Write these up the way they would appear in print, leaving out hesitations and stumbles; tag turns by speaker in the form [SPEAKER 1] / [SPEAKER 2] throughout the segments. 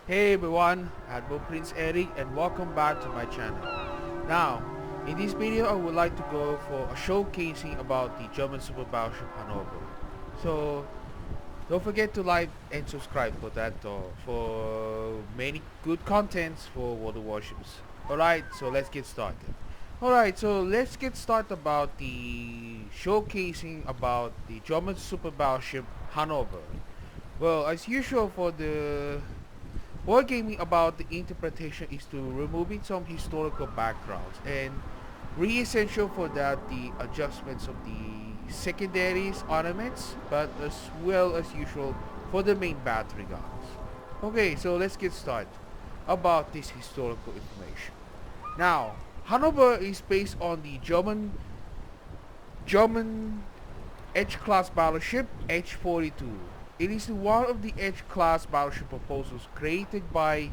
[SPEAKER 1] Hey everyone, Admiral Prince Eric and welcome back to my channel. Now, in this video I would like to go for a showcasing about the German Super-battleship Hannover. So, don't forget to like and subscribe for that for many good contents for World of Warships. Alright, so let's get started. Alright, so let's get started about the showcasing about the German Super-battleship Hannover. Well, as usual for the wargaming about the interpretation is to removing some historical backgrounds and re-essential for that the adjustments of the secondaries ornaments, but as well as usual for the main battery guns. Okay, so let's get started about this historical information. Now, Hanover is based on the German H-class battleship H-42. It is one of the H-class battleship proposals created by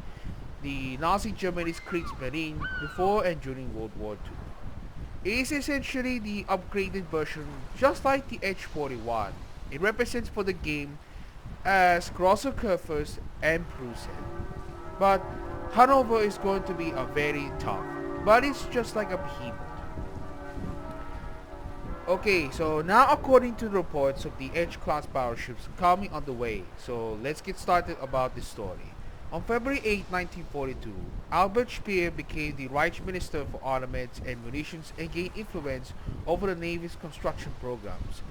[SPEAKER 1] the Nazi Germany's Kriegsmarine before and during World War II. It is essentially the upgraded version, just like the H-41. It represents for the game as Grosser and Prusen. But Hanover is going to be a very tough, but it's just like a behemoth. Okay, so now according to the reports of the H-class battleships coming on the way, so let's get started about this story. On February 8, 1942, Albert Speer became the Reich Minister for Armaments and Munitions and gained influence over the Navy's construction programs.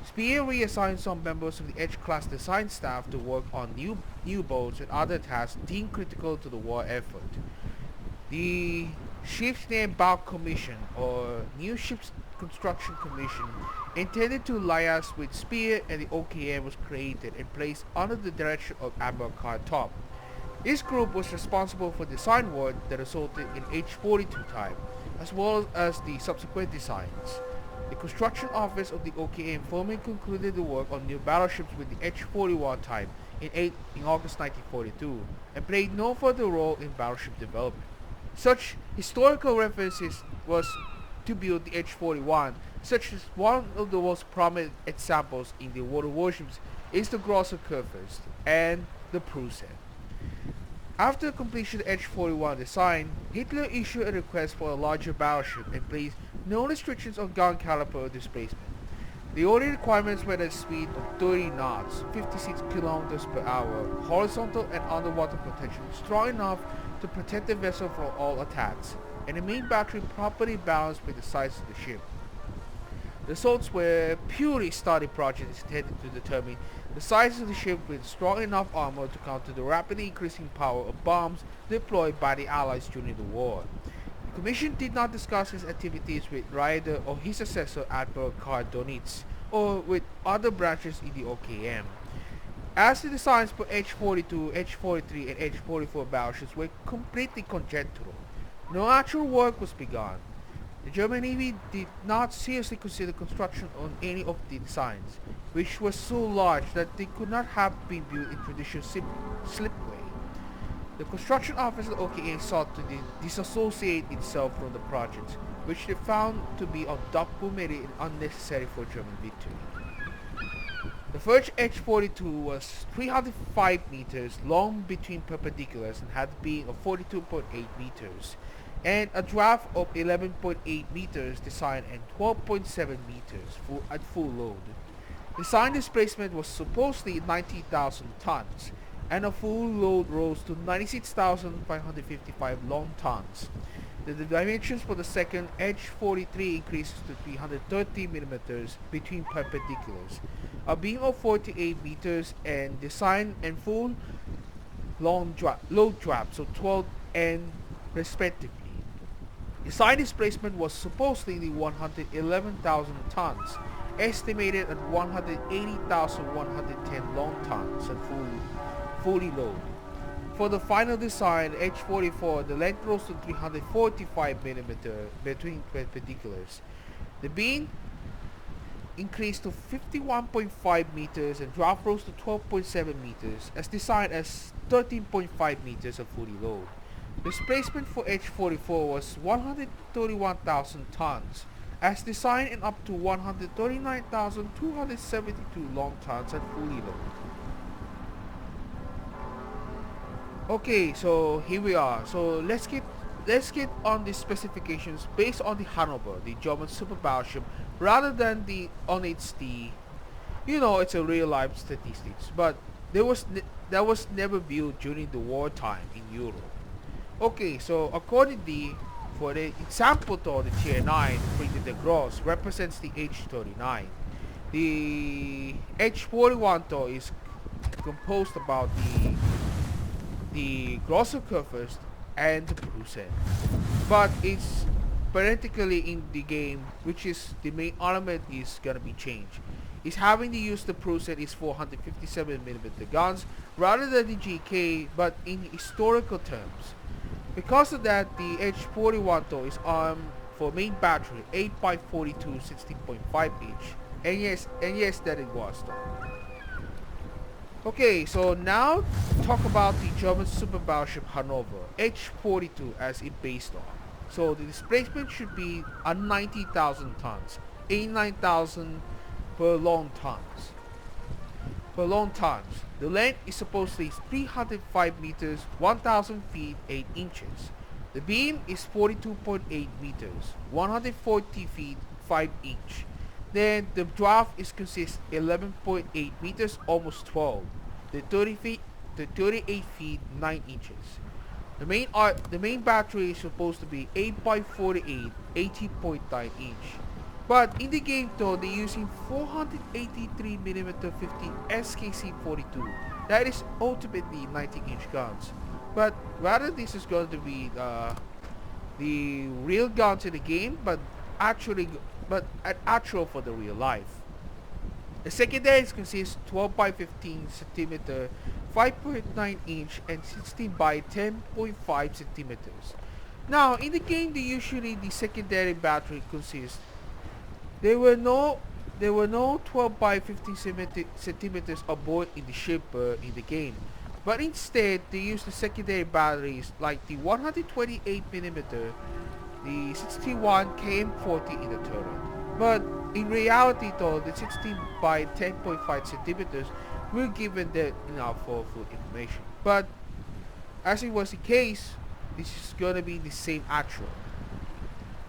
[SPEAKER 1] Speer reassigned some members of the H-class design staff to work on new boats and other tasks deemed critical to the war effort. The Schiffsneubau Commission, or New Ships Construction Commission, intended to liaise with Speer and the OKM, was created and placed under the direction of Admiral Karl Top. This group was responsible for design work that resulted in H-42 type, as well as the subsequent designs. The construction office of the OKM formally concluded the work on new battleships with the H-41 type in August 1942 and played no further role in battleship development. Such historical references was to build the H-41, such as one of the most prominent examples in the World of Warships is the Grosser and the Prusen. After completion of the H-41 design, Hitler issued a request for a larger battleship and placed no restrictions on gun caliber or displacement. The only requirements were a speed of 30 knots, 56 kilometers per hour, horizontal and underwater protection strong enough to protect the vessel from all attacks, and the main battery properly balanced with the size of the ship. The results were purely study projects intended to determine the size of the ship with strong enough armor to counter the rapidly increasing power of bombs deployed by the Allies during the war. The Commission did not discuss his activities with Raeder or his successor Admiral Karl Donitz or with other branches in the OKM. As the designs for H-42, H-43 and H-44 battleships were completely conjectural, no actual work was begun. The German Navy did not seriously consider construction on any of the designs, which were so large that they could not have been built in traditional slipway. The construction office of the OKA sought to disassociate itself from the project, which they found to be undocumented and unnecessary for German victory. The first H-42 was 305 meters long between perpendiculars and had a beam of 42.8 meters, and a draft of 11.8 meters design and 12.7 meters at full load. Design displacement was supposedly 90,000 tons, and a full load rose to 96,555 long tons. The dimensions for the second H-43 increases to 330 millimeters between perpendiculars, a beam of 48 meters, and design and full load draft, so 12 and respectively. Design displacement was supposedly 111,000 tons, estimated at 180,110 long tons and fully loaded. For the final design, H-44, the length rose to 345 mm between perpendiculars. The beam increased to 51.5 meters and draft rose to 12.7 meters, as designed as 13.5 meters of fully load. Displacement for H-44 was 131,000 tons, as designed, and up to 139,272 long tons at fully loaded. Okay, so here we are. So let's get on the specifications based on the Hannover, the German super battleship, rather than the on its the it's a real life statistics, but that was never viewed during the wartime in Europe. Okay, so accordingly, for the example to the tier 9 printed the gross represents the H39. The H41 though is composed about the grosser curves and the Prusen. But it's parenthetically in the game, which is the main element is gonna be changed. Is having to use the Prusen is 457mm guns rather than the GK, but in historical terms. Because of that, the H41 though is armed for main battery 8 by 42 16.5 inch. And yes, that it was though. Okay, so now talk about the German super battleship Hannover H42 as it based on. So the displacement should be 90,000 tons, 89,000 per long tons. Per long tons. The length is supposedly 305 meters, 1,000 feet 8 inches. The beam is 42.8 meters, 140 feet 5 inch. Then the draft is consists 11.8 meters, almost 12. The 38 feet 9 inches. The main battery is supposed to be 8 by 48, 18.9 inch. But in the game though, they're using 483mm 50 SKC-42. That is ultimately 19-inch guns. But rather this is going to be the real guns in the game, but actually, but an actual for the real life. The secondaries consist 12 by 15 centimeter, 5.9 inch, and 16 by 10.5 centimeters. Now, in the game, usually the secondary battery consists. There were no 12 by 15 centimeters aboard in the ship in the game, but instead they used the secondary batteries like the 128mm, the 61 KM40 in the turret. But in reality though, the 16 by 10.5 centimeters were given that enough for full information. But as it was the case, this is gonna be the same actual.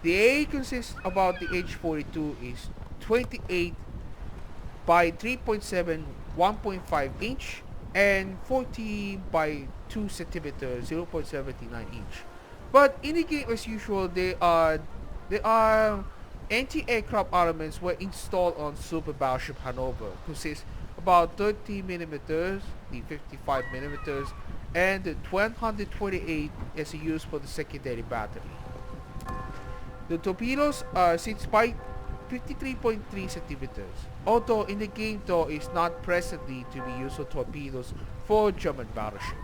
[SPEAKER 1] The A consists about the H42 is 28 by 3.7 1.5 inch and 40 by 2 centimeter 0.79 inch. But in the game as usual, there are anti-aircraft armaments were installed on Super Battleship Hannover, consists about 30 millimeters, the 55 millimeters, and the 128 is used for the secondary battery. The torpedoes are 6 by 53.3 centimeters. Although in the game though is not presently to be used for torpedoes for German battleship.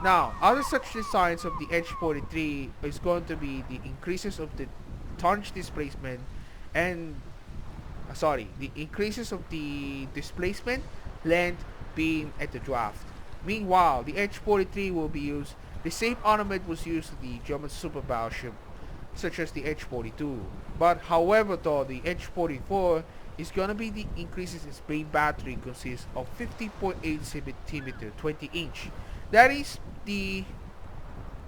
[SPEAKER 1] Now, other such designs of the H-43 is going to be the increases of the tonnage displacement and the increases of the displacement, length, beam, and the draft. Meanwhile, the H-43 will be used. The same armament was used in the German super battleship, such as the H-42. But however, though the H-44 is gonna be the increases its main battery consists of 50.8 centimeter, 20 inch. That is the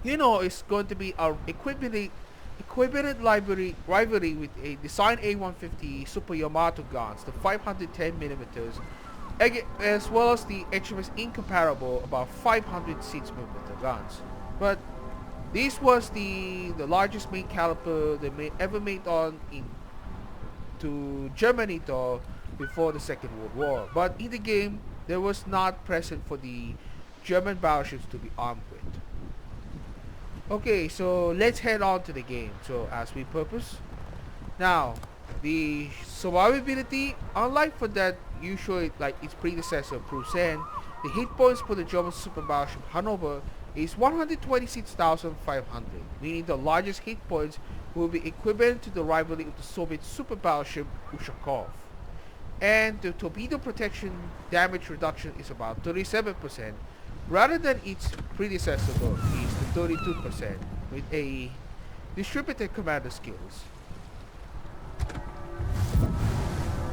[SPEAKER 1] it's going to be our equivalent rivalry with a design A150 Super Yamato guns, the 510 millimeters, as well as the HMS Incomparable about 506 millimeter guns. But this was the largest main caliber they ever made on to Germany though before the Second World War. But in the game, there was not present for the German battleships to be armed with. Okay, so let's head on to the game. So as we purpose. Now, the survivability, unlike for that usually like its predecessor Prusen, the hit points for the German super battleship Hannover is 126,500, meaning the largest hit points will be equivalent to the rivalry of the Soviet super battleship Ushakov. And the torpedo protection damage reduction is about 37%, rather than its predecessor though is the 32% with a distributed commander skills.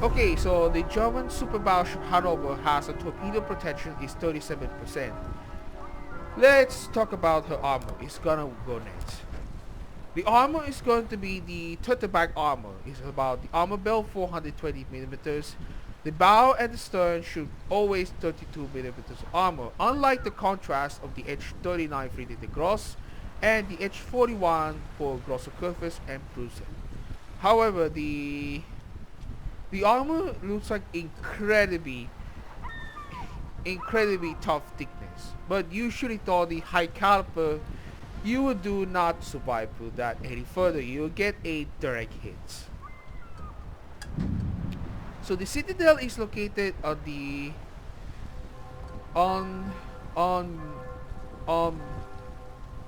[SPEAKER 1] Okay, so the German super battleship Hannover has a torpedo protection is 37%. Let's talk about her armor. It's gonna go next. The armor is going to be the turtleback armor. It's about the armor belt 420 millimeters. The bow and the stern should always 32 millimeters armor, unlike the contrast of the H39 3D Gross and the H41 for grosser surface and bruising. However, the armor looks like incredibly tough thickness, but usually thought the high caliber you would do not survive through that any further. You'll get a direct hit. So the citadel is located on the on on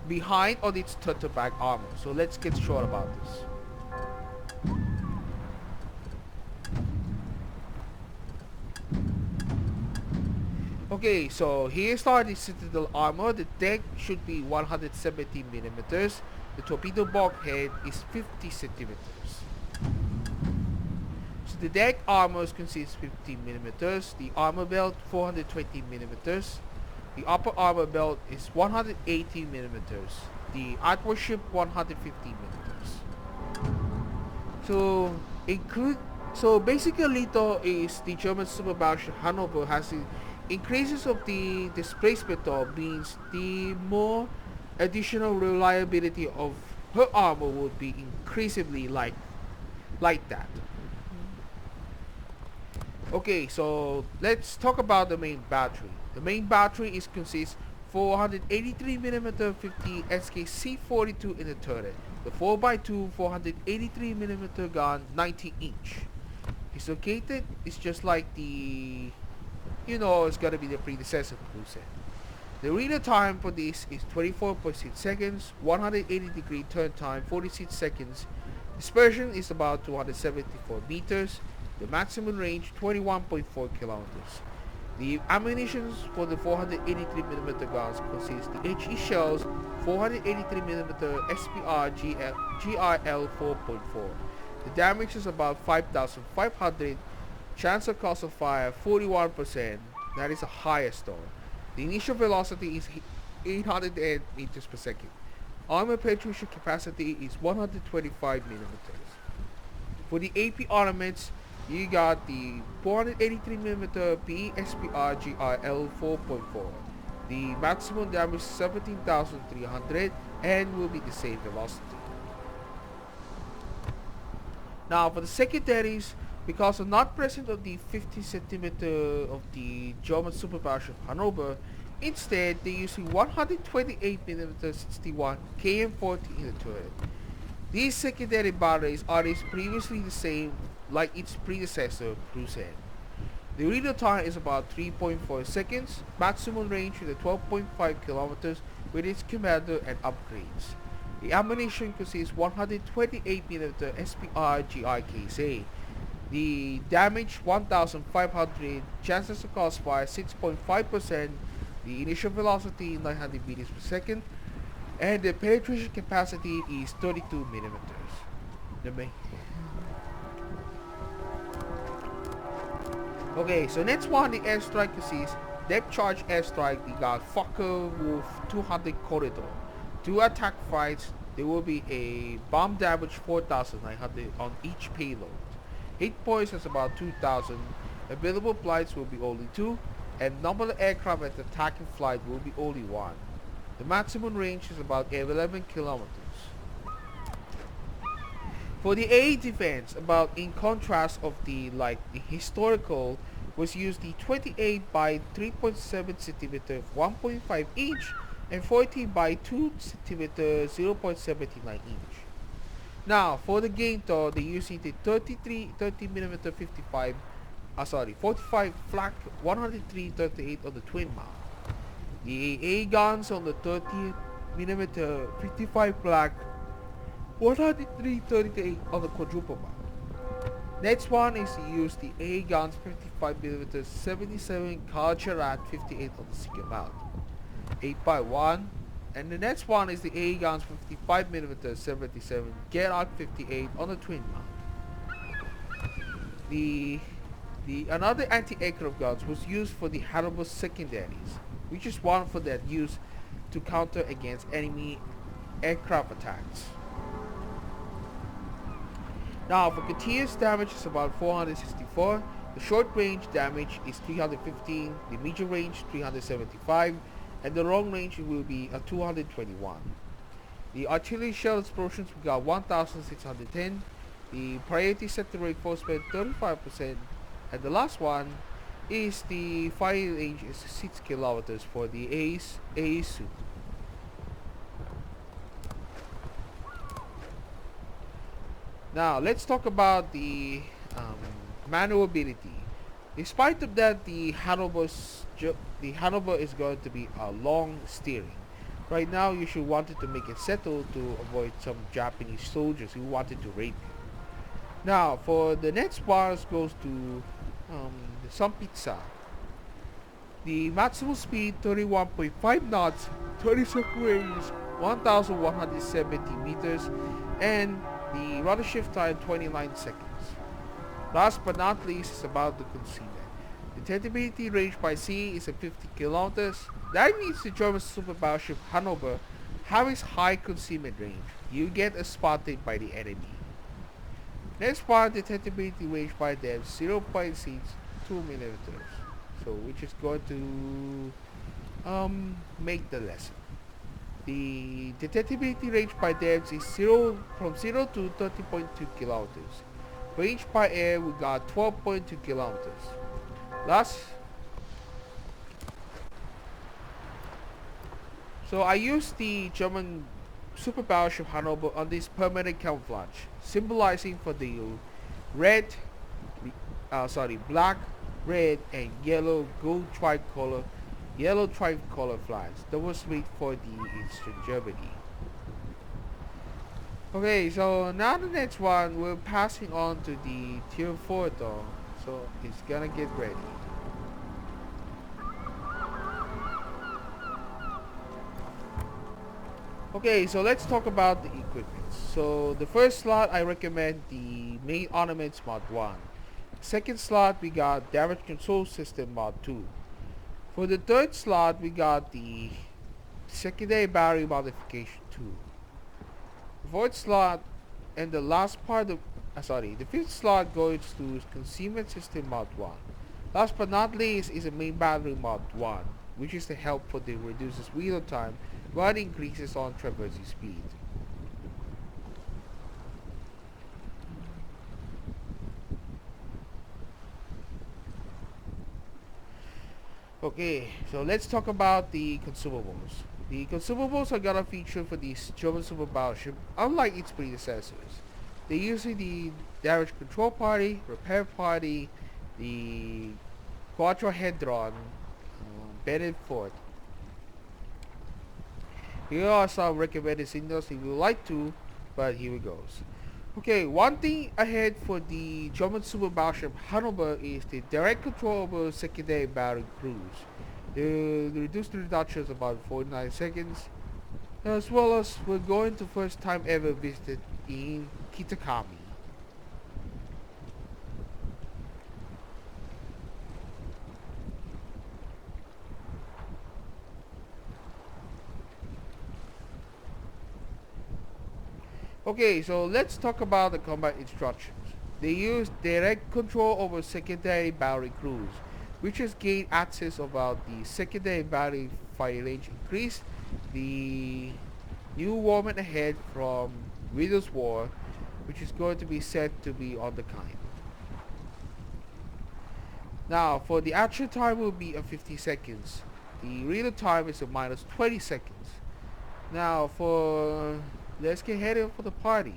[SPEAKER 1] behind on its turtleback armor. So let's get short about this. Okay, so here's our the citadel armor. The deck should be 170 millimeters. The torpedo bulkhead is 50 centimeters. So the deck armor consists 50 millimeters. The armor belt 420 millimeters. The upper armor belt is 180 millimeters. The outwarship 150 millimeters. So include basically Lito is the German Super-battleship Hannover has the increases of the displacement of means the more additional reliability of her armor would be increasingly like that. Okay, so let's talk about the main battery. The main battery is consists 483 mm 50 SKC-42 in the turret. The 4x2 483 mm gun 90 inch. It's located, it's just like the, it's gonna be the predecessor to Cruiser. The reader time for this is 24.6 seconds, 180 degree turn time 46 seconds. Dispersion is about 274 meters. The maximum range 21.4 kilometers. The ammunition for the 483mm guns consists the HE shells 483mm SPR GRL 4.4. The damage is about 5,500. Chance of cross of fire 41%. That is the highest though. The initial velocity is 800 meters per second. Armor penetration capacity is 125 millimeters. For the AP ornaments, you got the 483mm PSPR GRL 4.4. The maximum damage is 17,300 and will be the same velocity. Now for the secondaries, because of not present of the 50 centimeter of the German Super-battleship Hannover, instead they're using 128mm 61 KM40 in the turret. These secondary batteries are previously the same like its predecessor Cruiser. The reader time is about 3.4 seconds, maximum range is 12.5 kilometers with its commander and upgrades. The ammunition consists 128mm SPR GIKZ. The damage 1,500, chances of crossfire 6.5%, the initial velocity 900 meters per second, and the penetration capacity is 32 millimeters. Okay, so next one, the airstrike consists depth charge airstrike. We got Fokker Wolf 200 corridor. 2 attack fights. There will be a bomb damage 4,900 on each payload. Hit points is about 2,000. Available flights will be only 2, and number of aircraft at attacking flight will be only 1. The maximum range is about 11 kilometers. For the air defense, about in contrast of the historical, was used the 28 by 3.7 centimeter 1.5 inch and 40 by 2 centimeter 0.79 inch. Now for the gain though, they using the 30mm 45 flak 103-38 on the twin mount. The A guns on the 30mm 55 flak 103-38 on the quadruple mount. Next one is to use the A guns 55mm 77 Carl 58 on the single mount. 8x1. And the next one is the A guns 55mm 77 Gerard 58 on the twin mount. The another anti-aircraft guns was used for the Hannibal secondaries, which is one for that use to counter against enemy aircraft attacks. Now for continuous damage is about 464, the short range damage is 315, the medium range 375, and the long range will be 221. The artillery shell explosions we got 1610, the priority sector reinforcement 35%, and the last one is the fire range is 6 kilometers for the AE suit. Now let's talk about the maneuverability. Despite of that, the Hanover is going to be a long steering. Right now, you should wanted to make it settle to avoid some Japanese soldiers who wanted to rape you. Now, for the next bars goes to some pizza. The maximum speed 31.5 knots, 36 range, 1,170 meters, and the rudder shift time 29 seconds. Last but not least is about the concealment. The detectability range by sea is 50 kilometers. That means the German super-battleship Hannover has high concealment range. You get spotted by the enemy. Next part, detectability range by depth 0.62 millimeters. So which is going to make the lesson. The detectability range by depth is from 0 to 30.2 kilometers. Range by air we got 12.2 kilometers. Last, so I used the German super-battleship Hannover on this permanent camouflage, symbolizing for the black, red, and yellow tricolor flags that was made for the Eastern Germany. Okay, so now the next one, we're passing on to the Tier 4 though, so it's gonna get ready. Okay, so let's talk about the equipment. So the first slot, I recommend the main ornaments mod 1. Second slot, we got damage control system mod 2. For the third slot, we got the secondary battery modification 2. The fourth slot and the last part of the fifth slot goes to concealment system mod 1. Last but not least is a main battery mod 1, which is to help for the reduces reload time but increases on traversing speed. Okay, so let's talk about the consumables. The consumables are gonna feature for the German super-battleship, unlike its predecessors. They usually the damage control party, repair party, the quadrahedron, Bennett fort. Here are some recommended signals if you would like to, but here it goes. Okay, one thing ahead for the German super-battleship Hannover is the direct control over secondary battery crews. The reduced reduction is about 49 seconds, as well as we're going to first time ever visit in Kitakami. Okay, so let's talk about the combat instructions. They use direct control over secondary battery crews, which has gained access about the secondary battery fire range increase, the new warment ahead from Widow's War, which is going to be set to be on the kind. Now, for the action time will be 50 seconds. The reload time is a minus 20 seconds. Now, let's get headed for the party,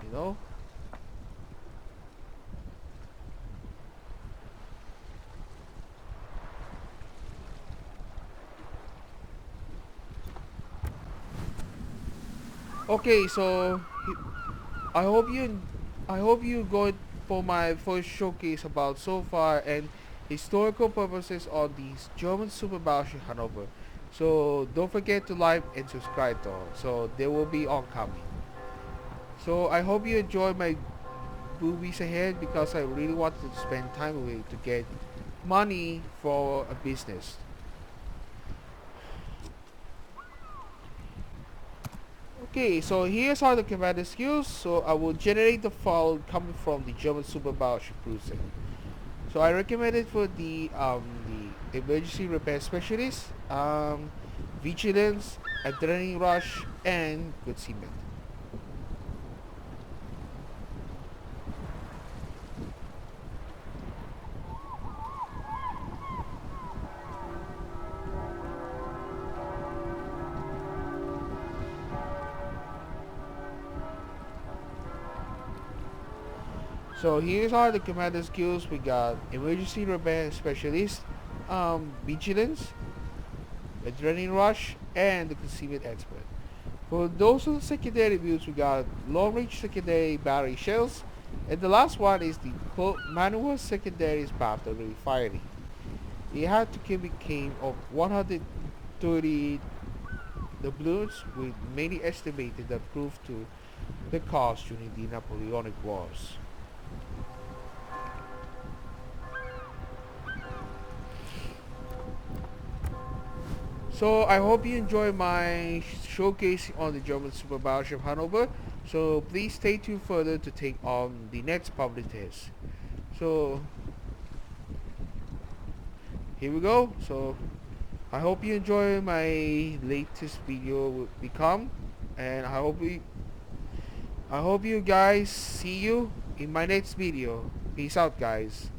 [SPEAKER 1] you know? Okay, so I hope you go for my first showcase about so far and historical purposes on these German super-battleship Hannover. So don't forget to like and subscribe though. So they will be oncoming. So I hope you enjoy my movies ahead because I really wanted to spend time with it to get money for a business. Okay, so here's how the commander skills. So I will generate the file coming from the German Super-battleship cruiser. So I recommend it for the emergency repair specialist, vigilance, adrenaline rush, and good seaman. So here's how the commander skills. We got emergency repair specialist, vigilance, adrenaline rush, and the concealment expert. For those of the secondary builds, we got long range secondary battery shells, and the last one is the manual secondary battery firing. It had to be came of 130 doubloons, with many estimated that proved to the cost during the Napoleonic Wars. So I hope you enjoy my showcase on the German Super-battleship Hannover. So please stay tuned further to take on the next public test. So here we go. So I hope you enjoy my latest video will become, and I hope you guys see you in my next video. Peace out, guys.